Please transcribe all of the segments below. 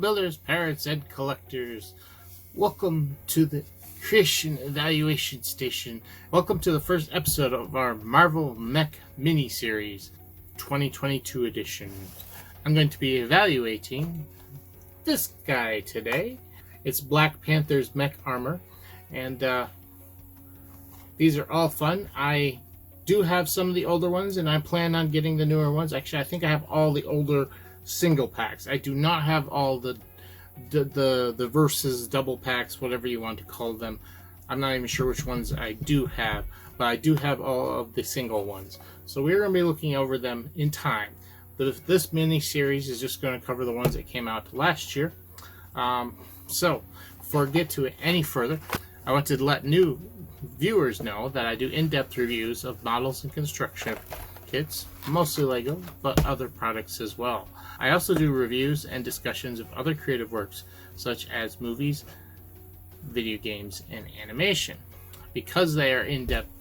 builders, parents, and collectors. Welcome to the Creation Evaluation Station. Welcome to the first episode of our Marvel Mech mini-series, 2022 edition. I'm going to be evaluating this guy today. It's Black Panther's mech armor, and these are all fun. I do have some of the older ones, and I plan on getting the newer ones. Actually, I think I have all the older single packs. I do not have all the versus double packs, whatever you want to call them. I'm not even sure which ones I do have, but I do have all of the single ones. So we're going to be looking over them in time. But this mini series is just going to cover the ones that came out last year. So before I get to it any further, I want to let new viewers know that I do in-depth reviews of models and construction kits, mostly Lego, but other products as well. I also do reviews and discussions of other creative works, such as movies, video games, and animation. Because they are in-depth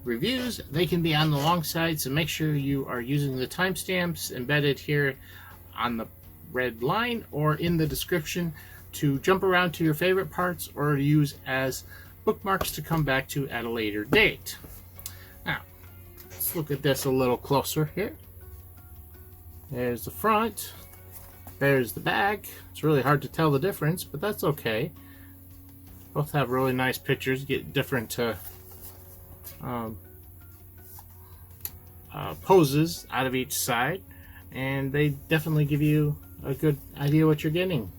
reviews, they can be on the long side, so make sure you are using the timestamps embedded here on the red line or in the description to jump around to your favorite parts or use as bookmarks to come back to at a later date. Now, let's look at this a little closer here. There's the front, there's the back. It's really hard to tell the difference, but that's okay. Both have really nice pictures, get different poses out of each side, and they definitely give you a good idea what you're getting.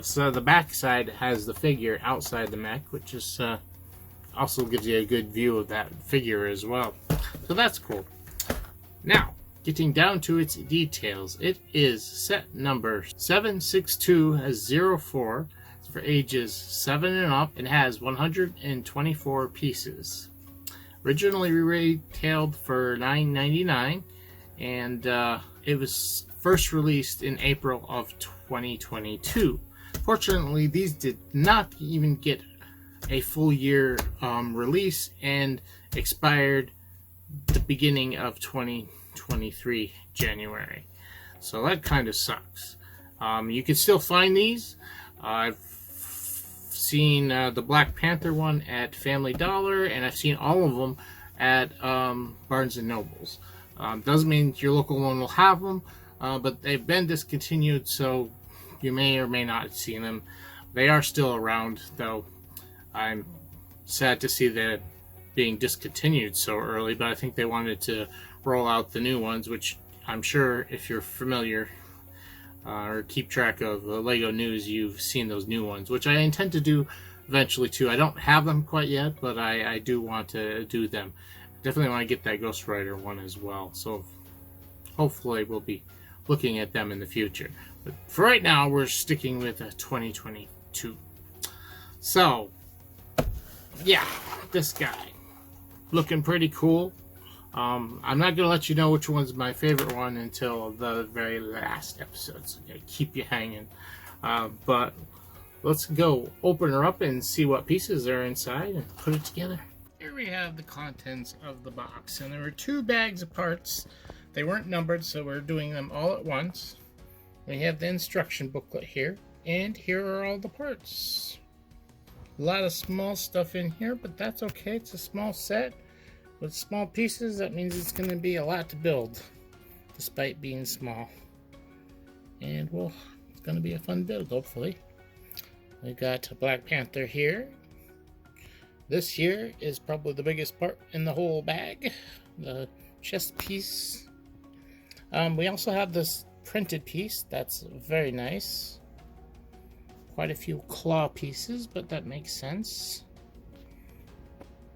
So the back side has the figure outside the mech, which is also gives you a good view of that figure as well. So that's cool. Now, getting down to its details, it is set number 76204. It's for ages 7 and up and has 124 pieces. Originally retailed for $9.99, and it was first released in April of 2022. Fortunately, these did not even get a full year release and expired the beginning of 2023 January. So that kind of sucks. You can still find these. I've seen the Black Panther one at Family Dollar, and I've seen all of them at Barnes and Nobles. Doesn't mean your local one will have them, but they've been discontinued, so you may or may not have seen them. They are still around, though. I'm sad to see that being discontinued so early, but I think they wanted to roll out the new ones, which I'm sure if you're familiar or keep track of Lego news, you've seen those new ones, which I intend to do eventually too. I don't have them quite yet, but I do want to do them. Definitely want to get that Ghost Rider one as well, so hopefully we'll be looking at them in the future. But for right now, we're sticking with 2022. So, yeah, this guy looking pretty cool. I'm not going to let you know which one's my favorite one until the very last episode, so I'm going to keep you hanging. But let's go open her up and see what pieces are inside and put it together. Here we have the contents of the box, and there were 2 bags of parts. They weren't numbered, so we're doing them all at once. We have the instruction booklet here, and here are all the parts. A lot of small stuff in here, but that's okay. It's a small set with small pieces. That means it's going to be a lot to build, despite being small. And well, it's going to be a fun build, hopefully. We got Black Panther here. This here is probably the biggest part in the whole bag, the chest piece. We also have this printed piece. That's very nice. Quite a few claw pieces, but that makes sense.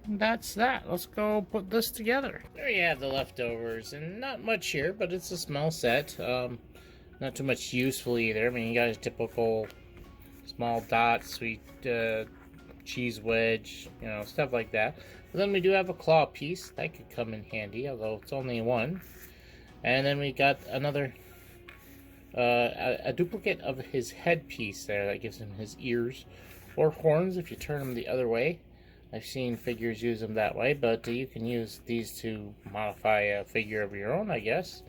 And that's that. Let's go put this together. There you have the leftovers, and not much here, but it's a small set. Not too much useful either. I mean, you got a typical small dot, sweet cheese wedge, you know, stuff like that. But then we do have a claw piece that could come in handy, although it's only one. And then we got another a duplicate of his headpiece there that gives him his ears or horns if you turn them the other way. I've seen figures use them that way, but you can use these to modify a figure of your own, I guess.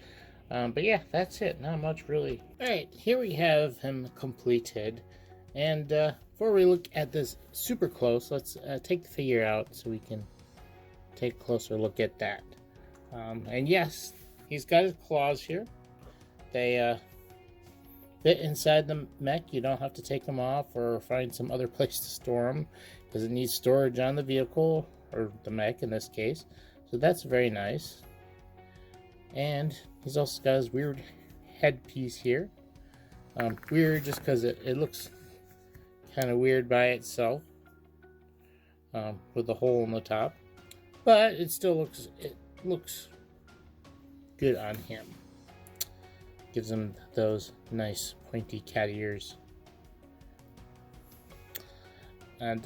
But yeah, that's it. Not much really. Alright, here we have him completed. And before we look at this super close, let's take the figure out so we can take a closer look at that. And yes, he's got his claws here. They fit inside the mech. You don't have to take them off or find some other place to store them because it needs storage on the vehicle, or the mech in this case. So that's very nice. And he's also got his weird headpiece here. Weird just because it looks kind of weird by itself, with a hole in the top. But it still looks good on him. Gives him those nice pointy cat ears. And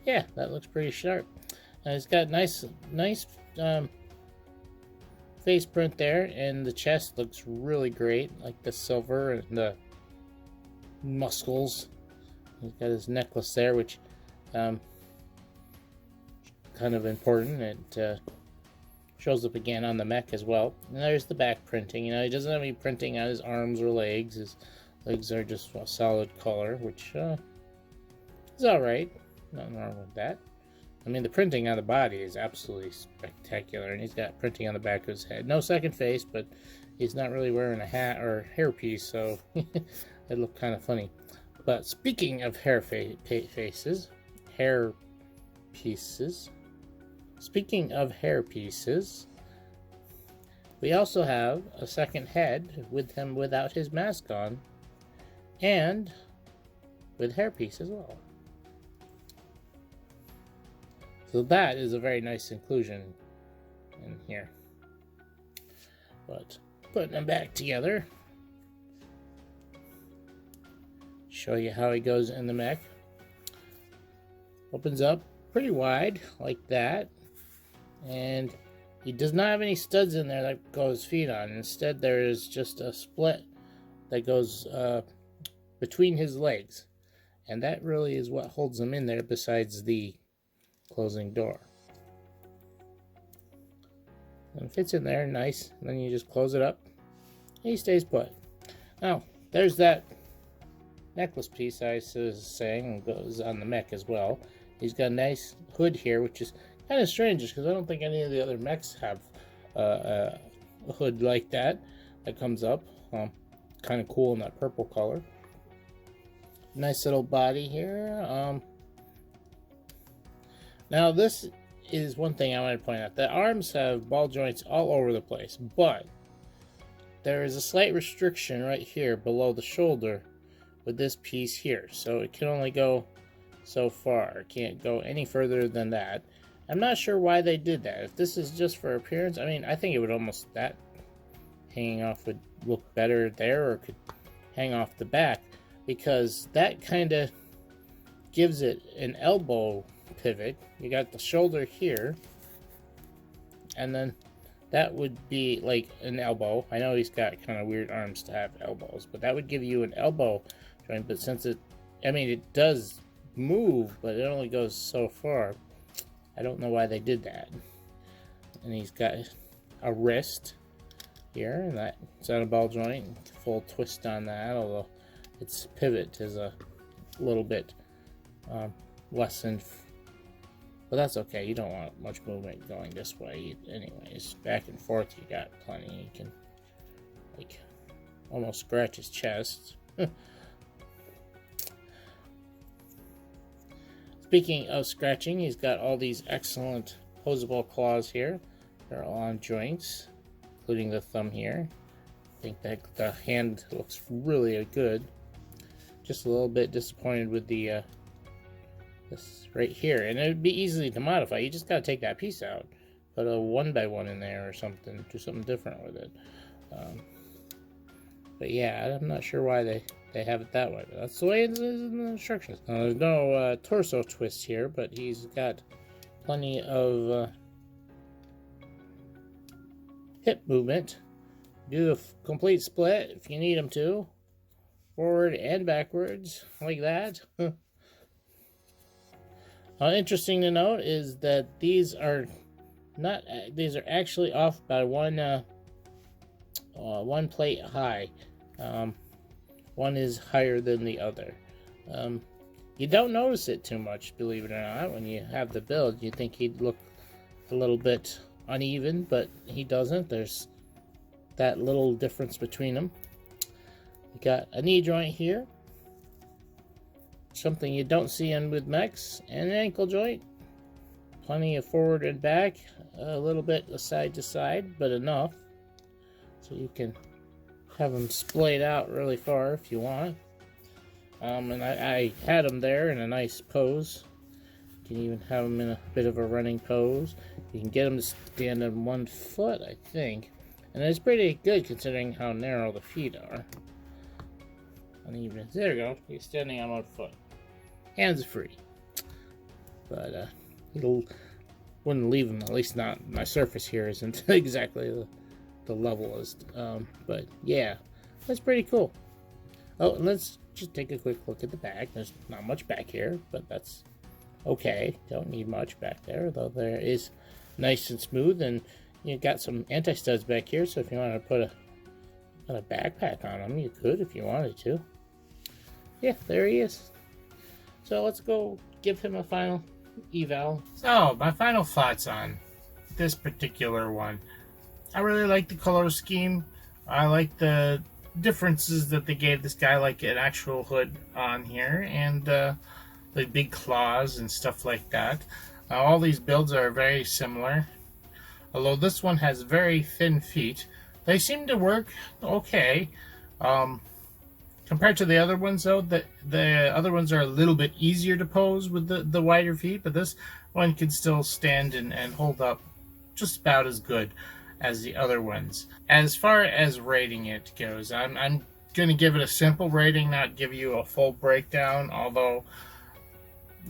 yeah, that looks pretty sharp. And it's got nice face print there, and the chest looks really great, like the silver and the muscles. He's got his necklace there, which kind of important. It shows up again on the mech as well. And there's the back printing. You know, he doesn't have any printing on his arms or legs. His legs are just a solid color, which is alright. Nothing wrong with that. I mean, the printing on the body is absolutely spectacular, and he's got printing on the back of his head. No second face, but he's not really wearing a hat or hairpiece, so it looked kind of funny. But speaking of speaking of hair pieces, we also have a second head with him without his mask on, and with hairpiece as well. So that is a very nice inclusion in here. But putting them back together, show you how he goes in the mech. Opens up pretty wide like that, and he does not have any studs in there that go his feet on. Instead, there is just a split that goes between his legs, and that really is what holds him in there, besides the closing door. And it fits in there nice, and then you just close it up and he stays put. Now there's that necklace piece I was saying goes on the mech as well. He's got a nice hood here, which is kind of strange because I don't think any of the other mechs have a hood like that comes up. Kind of cool in that purple color. Nice little body here. Now this is one thing I want to point out. The arms have ball joints all over the place, but there is a slight restriction right here below the shoulder with this piece here. So it can only go so far. It can't go any further than that. I'm not sure why they did that. If this is just for appearance, I mean, I think it would almost, that hanging off would look better there, or could hang off the back, because that kind of gives it an elbow pivot. You got the shoulder here, and then that would be like an elbow. I know he's got kind of weird arms to have elbows, but that would give you an elbow joint. But since it, I mean, it does move, but it only goes so far. I don't know why they did that. And he's got a wrist here, and that's on a ball joint. Full twist on that, although its pivot is a little bit less than. But that's okay. You don't want much movement going this way anyways. Back and forth you got plenty. You can like almost scratch his chest. Speaking of scratching, he's got all these excellent posable claws here. They're all on joints, including the thumb here. I think that the hand looks really good. Just a little bit disappointed with the this right here, and it would be easy to modify. You just gotta take that piece out, put a 1x1 in there or something, do something different with it. But yeah, I'm not sure why they have it that way, but that's the way it is in the instructions. Now, there's no torso twist here, but he's got plenty of hip movement. Do a complete split if you need him to, forward and backwards like that. Interesting to note is that these are actually off by one one plate high. One is higher than the other. You don't notice it too much, believe it or not. When you have the build, you think he'd look a little bit uneven, but he doesn't. There's that little difference between them. You got a knee joint here, something you don't see in with mechs, and an ankle joint. Plenty of forward and back, a little bit side to side, but enough so you can have them splayed out really far if you want. And I had them there in a nice pose. You can even have them in a bit of a running pose. You can get them to stand on one foot, I think. And it's pretty good considering how narrow the feet are. Uneven. There we go. He's standing on one foot. Hands free. But wouldn't leave them. At least not my surface here isn't exactly the levelest. But yeah, that's pretty cool. Oh, and let's just take a quick look at the back. There's not much back here, but that's okay. Don't need much back there, though there is nice and smooth, and you got some anti-studs back here, so if you want to put a backpack on him, you could if you wanted to. Yeah, there he is. So let's go give him a final eval. So, my final thoughts on this particular one. I really like the color scheme. I like the differences that they gave this guy, like an actual hood on here, and the big claws and stuff like that. All these builds are very similar, although this one has very thin feet. They seem to work okay. Compared to the other ones, though, the other ones are a little bit easier to pose with the wider feet, but this one can still stand and hold up just about as good as the other ones. As far as rating it goes, I'm going to give it a simple rating, not give you a full breakdown, although,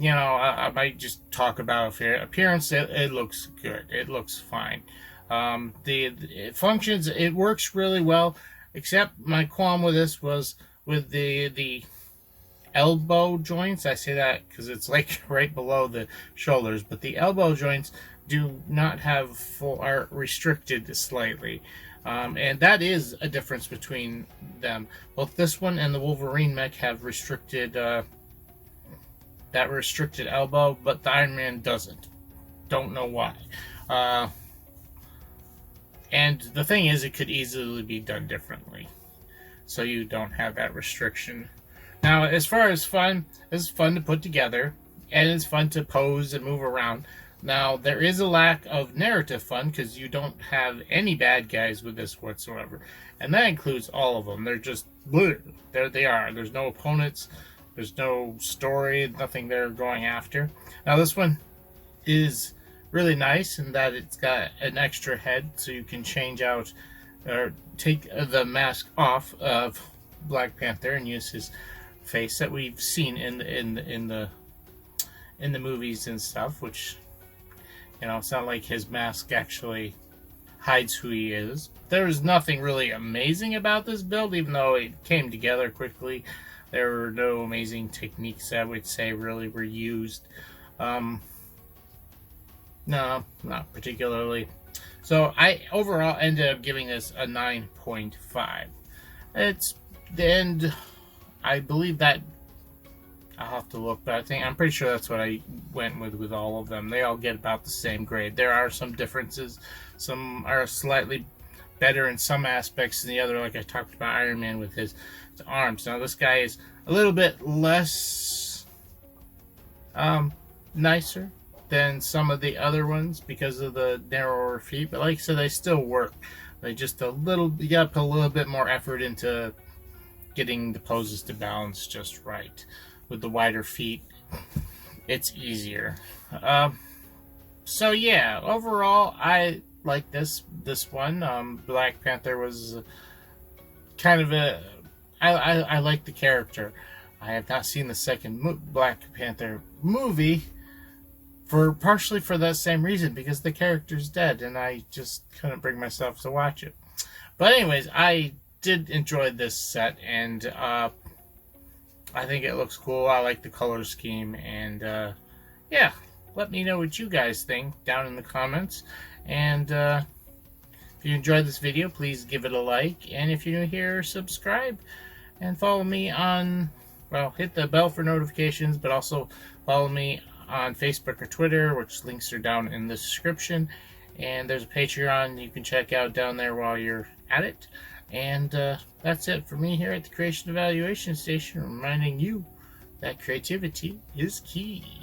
you know, I might just talk about appearance. It looks good. It looks fine. It functions, it works really well, except my qualm with this was with the elbow joints. I say that because it's like right below the shoulders, but the elbow joints do not have full, are restricted slightly, and that is a difference between them. Both this one and the Wolverine mech have restricted that restricted elbow, but the Iron Man doesn't. Don't know why. And the thing is, it could easily be done differently, so you don't have that restriction. Now, as far as fun, it's fun to put together, and it's fun to pose and move around. Now, there is a lack of narrative fun because you don't have any bad guys with this whatsoever. And that includes all of them. They're just, bleh, there they are. There's no opponents. There's no story, nothing they're going after. Now, this one is really nice in that it's got an extra head, so you can change out or take the mask off of Black Panther and use his face that we've seen in the movies and stuff, which, you know, it's not like his mask actually hides who he is. There's nothing really amazing about this build, even though it came together quickly. There were no amazing techniques, I would say, really were used. No, not particularly. So I overall ended up giving this a 9.5. It's the end. I believe that, I'll have to look, but I'm pretty sure that's what I went with all of them. They all get about the same grade. There are some differences. Some are slightly better in some aspects than the other, like I talked about Iron Man with his arms. Now this guy is a little bit less nicer than some of the other ones because of the narrower feet, but like I said, they still work. They just you gotta put a little bit more effort into getting the poses to balance just right. With the wider feet, it's easier. So yeah, overall, I like this one. Black Panther was kind of I like the character. I have not seen the second Black Panther movie, partially for that same reason, because the character's dead, and I just couldn't bring myself to watch it. But anyways, I did enjoy this set, and I think it looks cool. I like the color scheme, and yeah, let me know what you guys think down in the comments. And If you enjoyed this video, please give it a like, and if you're new here, subscribe and follow me on, well, hit the bell for notifications, but also follow me on Facebook or Twitter, which links are down in the description. And there's a Patreon you can check out down there while you're at it. And that's it for me here at the Creation Evaluation Station, reminding you that creativity is key.